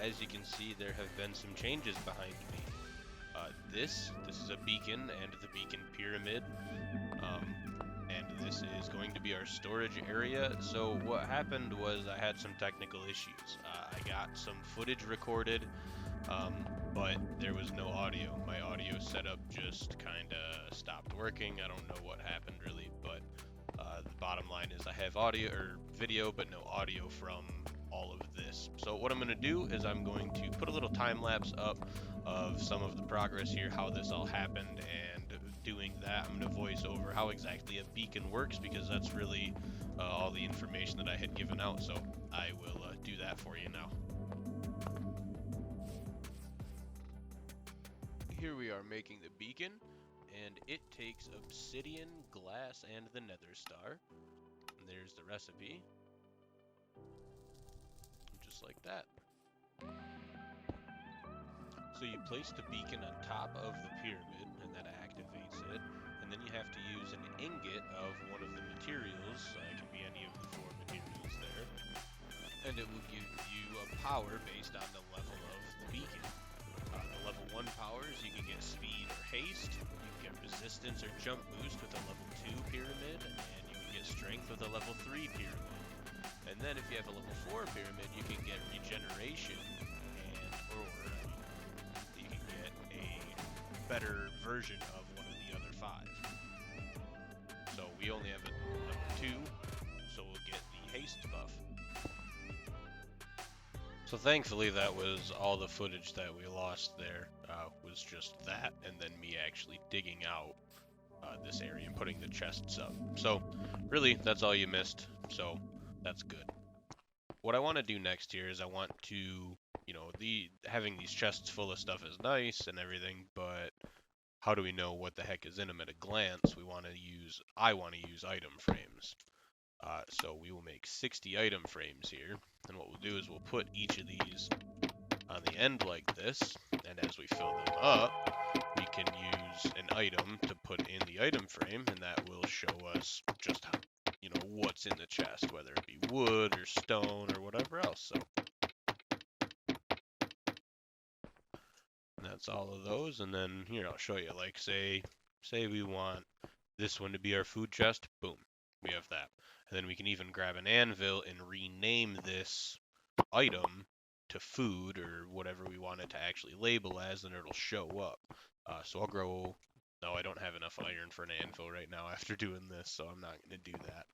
as you can see, there have been some changes behind me. This is a beacon and the beacon pyramid, um, and this is going to be our storage area. So what happened was I had some technical issues. I got some footage recorded, um, but there was no audio. My audio setup just kind of stopped working. I don't know what happened really, but the bottom line is I have audio or video, but no audio from all of this. So what I'm going to do is I'm going to put a little time lapse up of some of the progress here, how this all happened, and doing that, I'm going to voice over how exactly a beacon works because that's really all the information that I had given out. So I will do that for you now. Here we are making the beacon, and it takes obsidian, glass, and the nether star. And there's the recipe, just like that. So you place the beacon on top of the pyramid, and that activates it. And then you have to use an ingot of one of the materials. It can be any of the four materials there. And it will give you a power based on the level of the beacon. The level 1 powers, you can get speed or haste. You can get resistance or jump boost with a level 2 pyramid. And you can get strength with a level 3 pyramid. And then if you have a level 4 pyramid, you can get regeneration and or you can get a better version of one of the other 5. So we only have a level 2, so we'll get the haste buff. So thankfully that was all the footage that we lost there, was just that, and then me actually digging out this area and putting the chests up. So really, that's all you missed, so that's good. What I want to do next here is I want to, you know, having these chests full of stuff is nice and everything, but how do we know what the heck is in them at a glance? I want to use item frames. So we will make 60 item frames here, and what we'll do is we'll put each of these on the end like this, and as we fill them up, we can use an item to put in the item frame, and that will show us just how, you know, what's in the chest, whether it be wood or stone or whatever else. So that's all of those, and then here I'll show you, like say we want this one to be our food chest, boom, we have that. And then we can even grab an anvil and rename this item to food or whatever we want it to actually label as, and it'll show up. So I'll grow, no, I don't have enough iron for an anvil right now after doing this, so I'm not going to do that.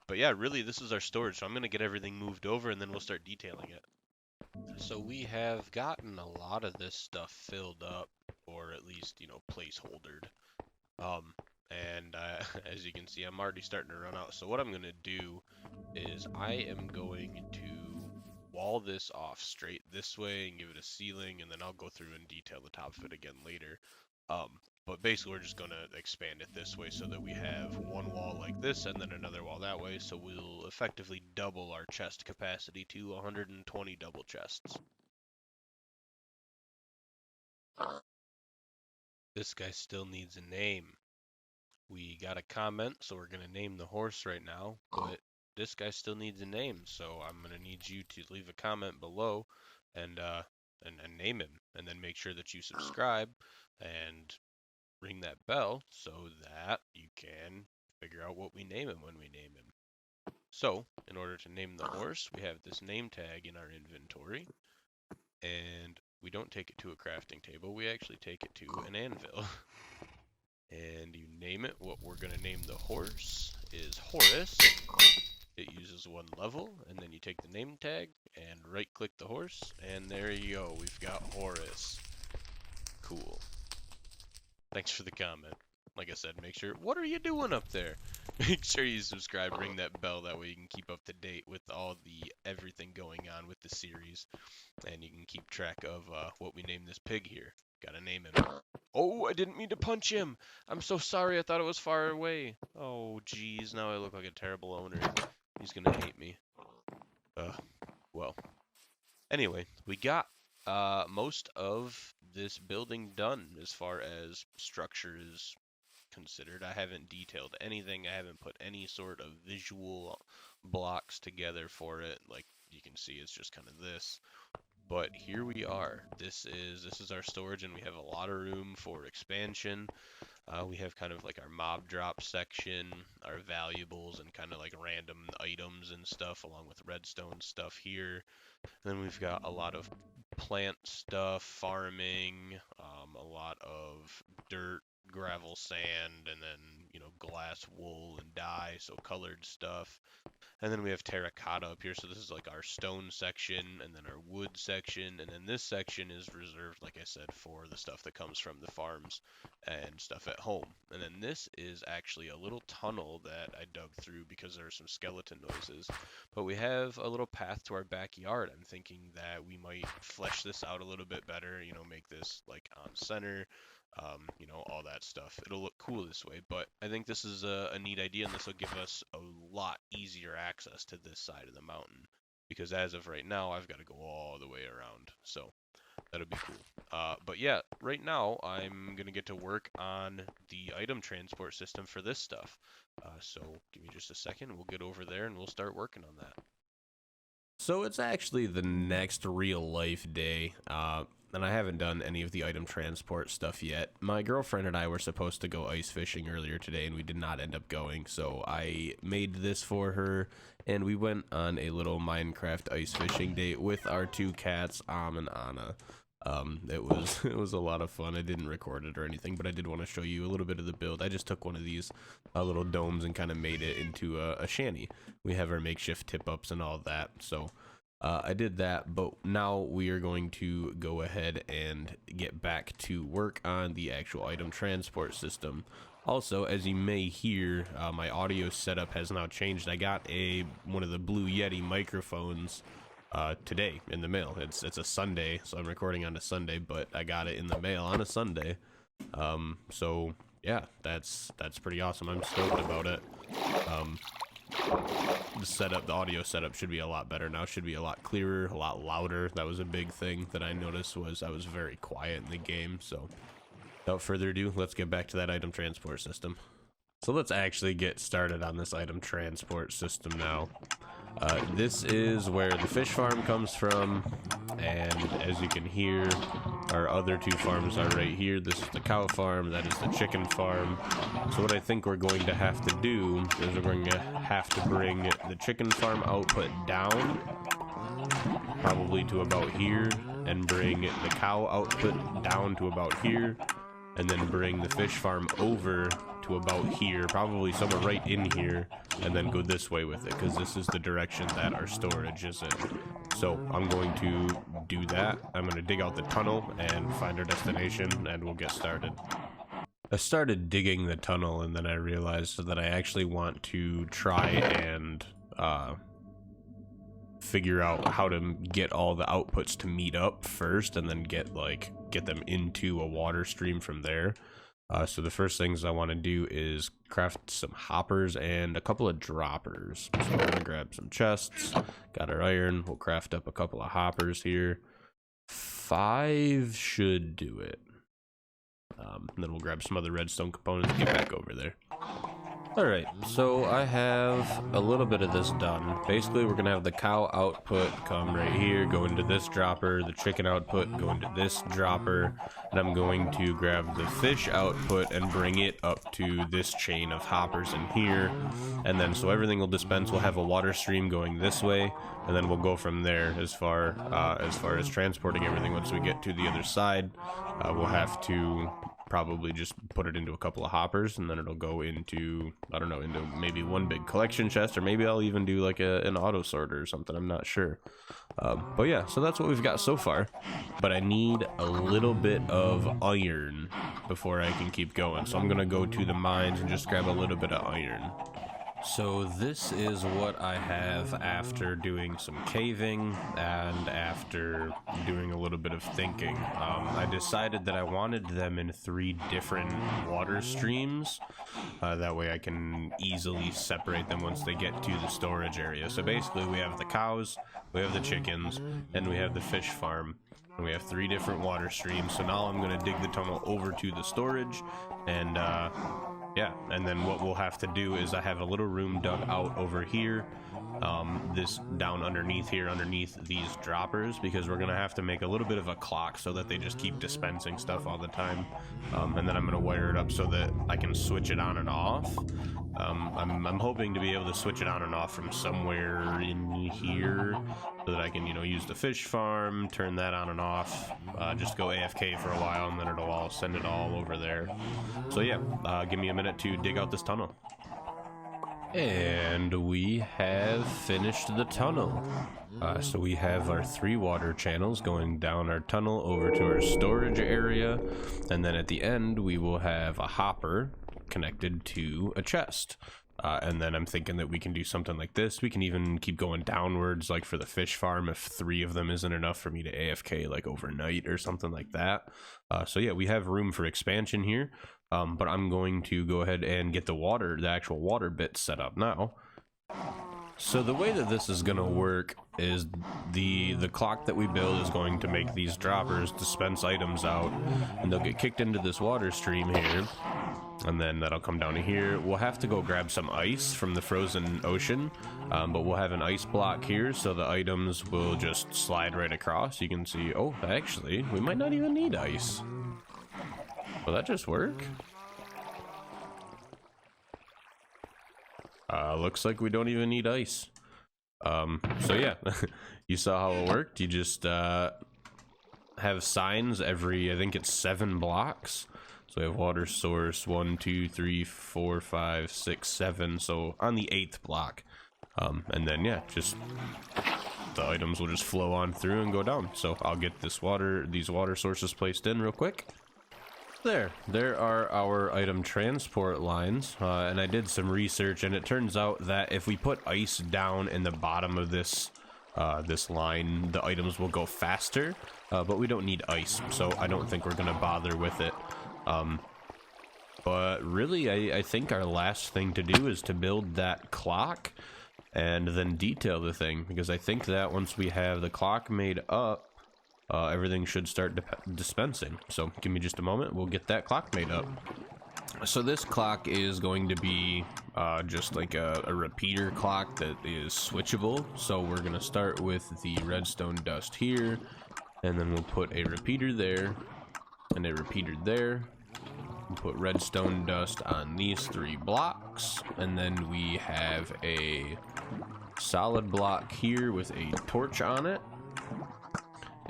But yeah, really this is our storage, so I'm going to get everything moved over and then we'll start detailing it. So we have gotten a lot of this stuff filled up, or at least, you know, placeholdered. And as you can see, I'm already starting to run out. So what I'm going to do is I am going to wall this off straight this way and give it a ceiling, and then I'll go through and detail the top of it again later. But basically we're just going to expand it this way so that we have one wall like this and then another wall that way. So we'll effectively double our chest capacity to 120 double chests. This guy still needs a name. We got a comment, so we're going to name the horse right now, but this guy still needs a name, so I'm going to need you to leave a comment below and name him, and then make sure that you subscribe and ring that bell so that you can figure out what we name him when we name him. So, in order to name the horse, we have this name tag in our inventory, and we don't take it to a crafting table, we actually take it to an anvil. And you name it. What we're going to name the horse is Horus. It uses 1 level, and then you take the name tag and right click the horse, and there you go. We've got Horus. Cool. Thanks for the comment. Like I said, make sure, what are you doing up there? Make sure you subscribe, ring that bell, that way you can keep up to date with all the everything going on with the series, and you can keep track of what we name this pig here. Gotta name him. Oh, I didn't mean to punch him. I'm so sorry. I thought it was far away. Oh, geez. Now I look like a terrible owner. He's gonna hate me. Well. Anyway, we got most of this building done as far as structure is considered. I haven't detailed anything. I haven't put any sort of visual blocks together for it. Like you can see, it's just kind of this. But here we are. This is our storage, and we have a lot of room for expansion. We have kind of like our mob drop section, our valuables, and kind of like random items and stuff, along with redstone stuff here. And then we've got a lot of plant stuff, farming, a lot of dirt, gravel, sand, and then, glass, wool, and dye, so colored stuff. And then we have terracotta up here, so this is like our stone section, and then our wood section, and then this section is reserved, like I said, for the stuff that comes from the farms and stuff at home. And then this is actually a little tunnel that I dug through because there are some skeleton noises. But we have a little path to our backyard. I'm thinking that we might flesh this out a little bit better, make this like on center, all that stuff. It'll look cool this way, but I think this is a neat idea, and this will give us a lot easier access to this side of the mountain, because as of right now, I've got to go all the way around, so that'll be cool. But yeah, right now, I'm going to get to work on the item transport system for this stuff. So give me just a second, we'll get over there, and we'll start working on that. So it's actually the next real life day, and I haven't done any of the item transport stuff yet. My girlfriend and I were supposed to go ice fishing earlier today, and we did not end up going, so I made this for her, and we went on a little Minecraft ice fishing date with our two cats, and Anna. It was a lot of fun. I didn't record it or anything, but I did want to show you a little bit of the build. I just took one of these little domes and kind of made it into a shanty. We have our makeshift tip-ups and all that, so I did that, but now we are going to go ahead and get back to work on the actual item transport system. Also, as you may hear, my audio setup has now changed. I got one of the Blue Yeti microphones today in the mail. It's a Sunday, so I'm recording on a Sunday, but I got it in the mail on a Sunday. So yeah, that's pretty awesome. I'm stoked about it. The audio setup should be a lot better now. Should be a lot clearer, a lot louder. That was a big thing that I noticed, was I was very quiet in the game. So without further ado, let's get back to that item transport system. So let's actually get started on this item transport system now. This is where the fish farm comes from, and as you can hear, our other two farms are right here. This is the cow farm, that is the chicken farm. So what I think we're going to have to do is we're going to have to bring the chicken farm output down, probably to about here, and bring the cow output down to about here, and then bring the fish farm over to about here, probably somewhere right in here, and then go this way with it, because this is the direction that our storage is in. So I'm going to do that. I'm going to dig out the tunnel and find our destination, and we'll get started. I started digging the tunnel, and then I realized that I actually want to try and figure out how to get all the outputs to meet up first, and then get them into a water stream from there. So the first things I want to do is craft some hoppers and a couple of droppers. So I'm gonna grab some chests, got our iron, we'll craft up a couple of hoppers here. 5 should do it. And then we'll grab some other redstone components and get back over there. Alright, so I have a little bit of this done. Basically, we're going to have the cow output come right here, go into this dropper, the chicken output go into this dropper, and I'm going to grab the fish output and bring it up to this chain of hoppers in here. And then, so everything will dispense, we'll have a water stream going this way, and then we'll go from there as far as transporting everything. Once we get to the other side, we'll have to probably just put it into a couple of hoppers, and then it'll go into, I don't know, into maybe one big collection chest, or maybe I'll even do like an auto sorter or something. I'm not sure. But yeah, so that's what we've got so far. But I need a little bit of iron before I can keep going. So I'm going to go to the mines and just grab a little bit of iron. So this is what I have after doing some caving and after doing a little bit of thinking. I decided that I wanted them in 3 different water streams. That way I can easily separate them once they get to the storage area. So basically we have the cows, we have the chickens, and we have the fish farm. And we have 3 different water streams. So now I'm going to dig the tunnel over to the storage, and yeah, and then what we'll have to do is I have a little room dug out over here, this down underneath here, underneath these droppers, because we're gonna have to make a little bit of a clock so that they just keep dispensing stuff all the time, and then I'm gonna wire it up so that I can switch it on and off. I'm hoping to be able to switch it on and off from somewhere in here so that I can, you know, use the fish farm, turn that on and off, just go AFK for a while, and then it'll all send it all over there. So yeah, give me a minute to dig out this tunnel. And we have finished the tunnel. So we have our 3 water channels going down our tunnel over to our storage area, and then at the end we will have a hopper connected to a chest. And then I'm thinking that we can do something like this. We can even keep going downwards, like for the fish farm, if 3 of them isn't enough for me to AFK like overnight or something like that. So yeah, we have room for expansion here. But I'm going to go ahead and get the actual water bit set up now. So the way that this is going to work is the clock that we build is going to make these droppers dispense items out, and they'll get kicked into this water stream here, and then that'll come down to here. We'll have to go grab some ice from the frozen ocean, but we'll have an ice block here, so the items will just slide right across. You can see, oh, actually, we might not even need ice. Will that just work? Looks like we don't even need ice. So yeah, you saw how it worked. You just have signs every, I think it's 7 blocks. So we have water source 1, 2, 3, 4, 5, 6, 7. So on the 8th block, and then yeah, just the items will just flow on through and go down. So I'll get these water sources placed in real quick. There are our item transport lines, and I did some research, and it turns out that if we put ice down in the bottom of this line, the items will go faster, but we don't need ice, so I don't think we're gonna bother with it. But really, I think our last thing to do is to build that clock and then detail the thing, because I think that once we have the clock made up, everything should start dispensing. So give me just a moment, we'll get that clock made up. So this clock is going to be just like a repeater clock that is switchable. So we're gonna start with the redstone dust here, and then we'll put a repeater there and a repeater there. We'll put redstone dust on these 3 blocks, and then we have a solid block here with a torch on it,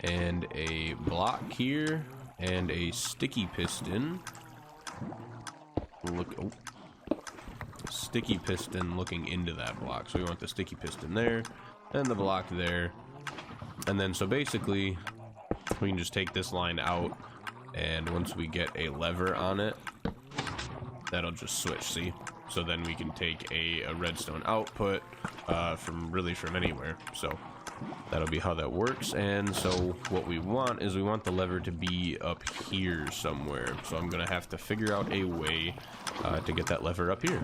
and a block here, and a sticky piston. Sticky piston looking into that block. So we want the sticky piston there, and the block there. And then so basically, we can just take this line out, and once we get a lever on it, that'll just switch, see? So then we can take a redstone output from anywhere. So that'll be how that works. And so what we want is we want the lever to be up here somewhere. So I'm gonna have to figure out a way to get that lever up here.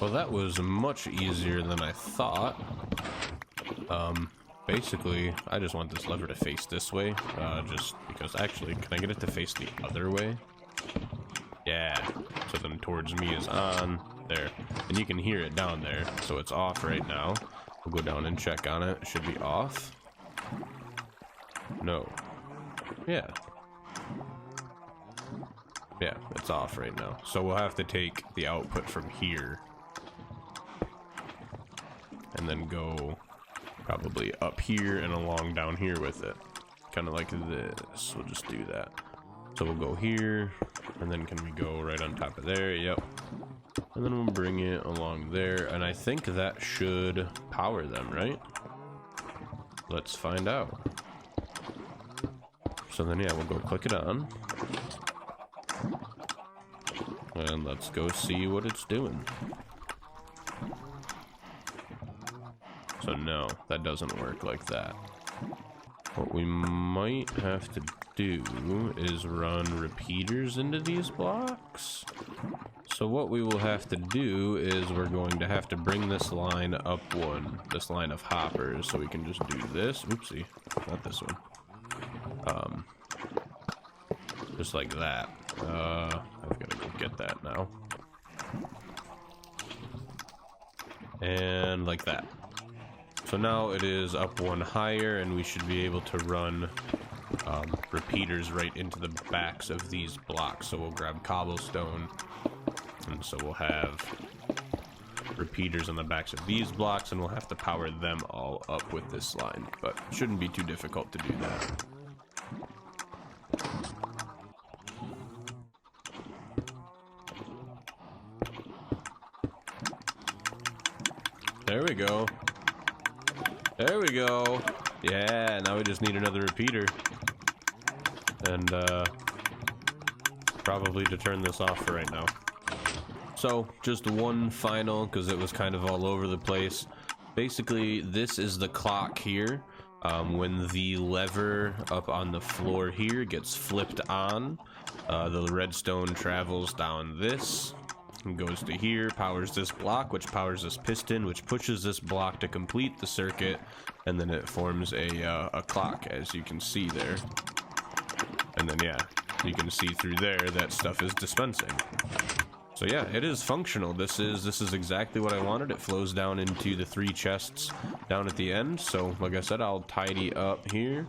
Well, that was much easier than I thought. Basically, I just want this lever to face this way, just because. Actually, can I get it to face the other way? Yeah, so then towards me is on there, and you can hear it down there. So it's off right now. We'll go down and check on it. It should be off. No. Yeah, it's off right now. So we'll have to take the output from here and then go probably up here and along down here with it, kind of like this. We'll just do that. So we'll go here, and then can we go right on top of there? Yep. And then we'll bring it along there, and I think that should power them, right? Let's find out. So then yeah, we'll go click it on, and let's go see what it's doing. So no, that doesn't work like that. What we might have to do is run repeaters into these blocks. So what we will have to do is we're going to have to bring this line up one, this line of hoppers, so we can just do this. Oopsie, not this one. Just like that. I've got to go get that now. And like that. So now it is up one higher, and we should be able to run repeaters right into the backs of these blocks. So we'll grab cobblestone, and so we'll have repeaters on the backs of these blocks, and we'll have to power them all up with this line, but it shouldn't be too difficult to do that. There we go. There we go. Yeah, now we just need another repeater. And probably to turn this off for right now. So just one final, because it was kind of all over the place. Basically, this is the clock here. When the lever up on the floor here gets flipped on, the redstone travels down this and goes to here, powers this block, which powers this piston, which pushes this block to complete the circuit, and then it forms a clock, as you can see there. And then yeah, you can see through there that stuff is dispensing. So yeah, it is functional. This is exactly what I wanted. It flows down into the 3 chests down at the end. So like I said, I'll tidy up here,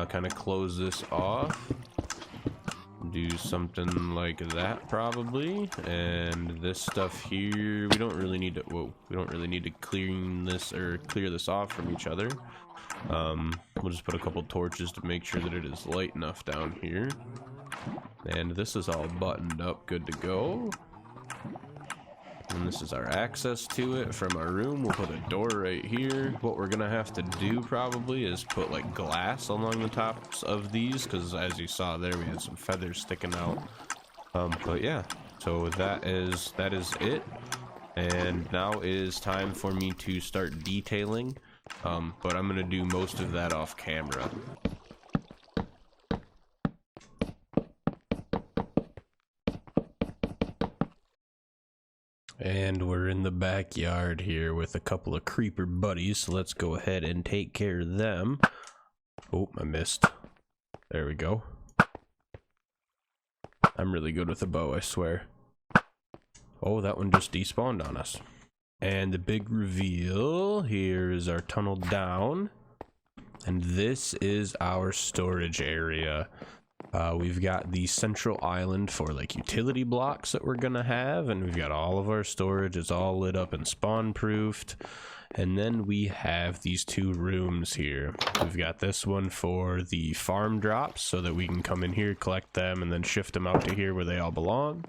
kind of close this off, do something like that probably. And this stuff here, we don't really need to clean this or clear this off from each other. We'll just put a couple torches to make sure that it is light enough down here. And this is all buttoned up, good to go. And this is our access to it from our room. We'll put a door right here. What we're gonna have to do probably is put like glass along the tops of these, because as you saw there, we had some feathers sticking out. But yeah, so that is it. And now is time for me to start detailing. But I'm gonna do most of that off camera. And we're in the backyard here with a couple of creeper buddies, so let's go ahead and take care of them. Oh, I missed. There we go. I'm really good with a bow, I swear. Oh, that one just despawned on us. And the big reveal, here is our tunnel down. And this is our storage area. We've got the central island for like utility blocks that we're gonna have, and we've got all of our storage. It's all lit up and spawn proofed. And then we have these 2 rooms here. We've got this one for the farm drops, so that we can come in here, collect them, and then shift them out to here where they all belong.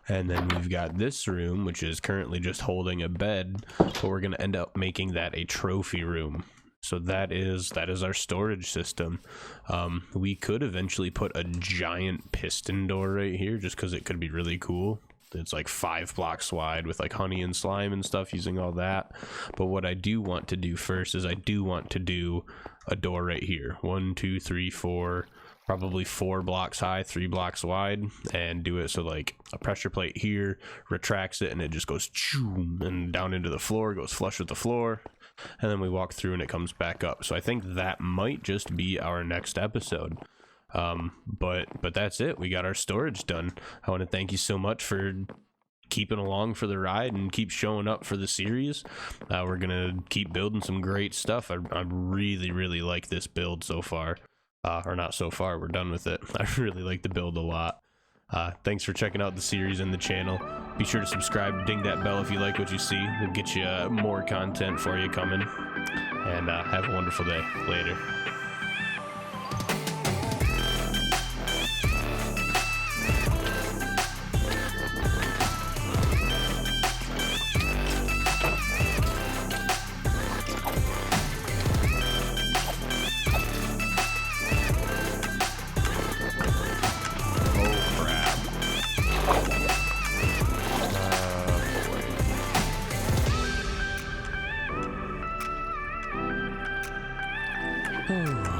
And then we've got this room, which is currently just holding a bed, but we're gonna end up making that a trophy room. So that is our storage system. We could eventually put a giant piston door right here, just because it could be really cool. It's like 5 blocks wide with like honey and slime and stuff, using all that. But what I do want to do first is I do want to do a door right here. 1, 2, 3, 4, probably 4 blocks high, 3 blocks wide, and do it so like a pressure plate here retracts it and it just goes choom and down into the floor, goes flush with the floor. And then we walk through and it comes back up. So I think that might just be our next episode. But that's it. We got our storage done. I want to thank you so much for keeping along for the ride and keep showing up for the series. We're gonna keep building some great stuff. I really like this build so far. Or not so far, we're done with it. I really like the build a lot. Thanks for checking out the series and the channel. Be sure to subscribe, ding that bell if you like what you see. We'll get you more content for you coming. And have a wonderful day. Later. Oh.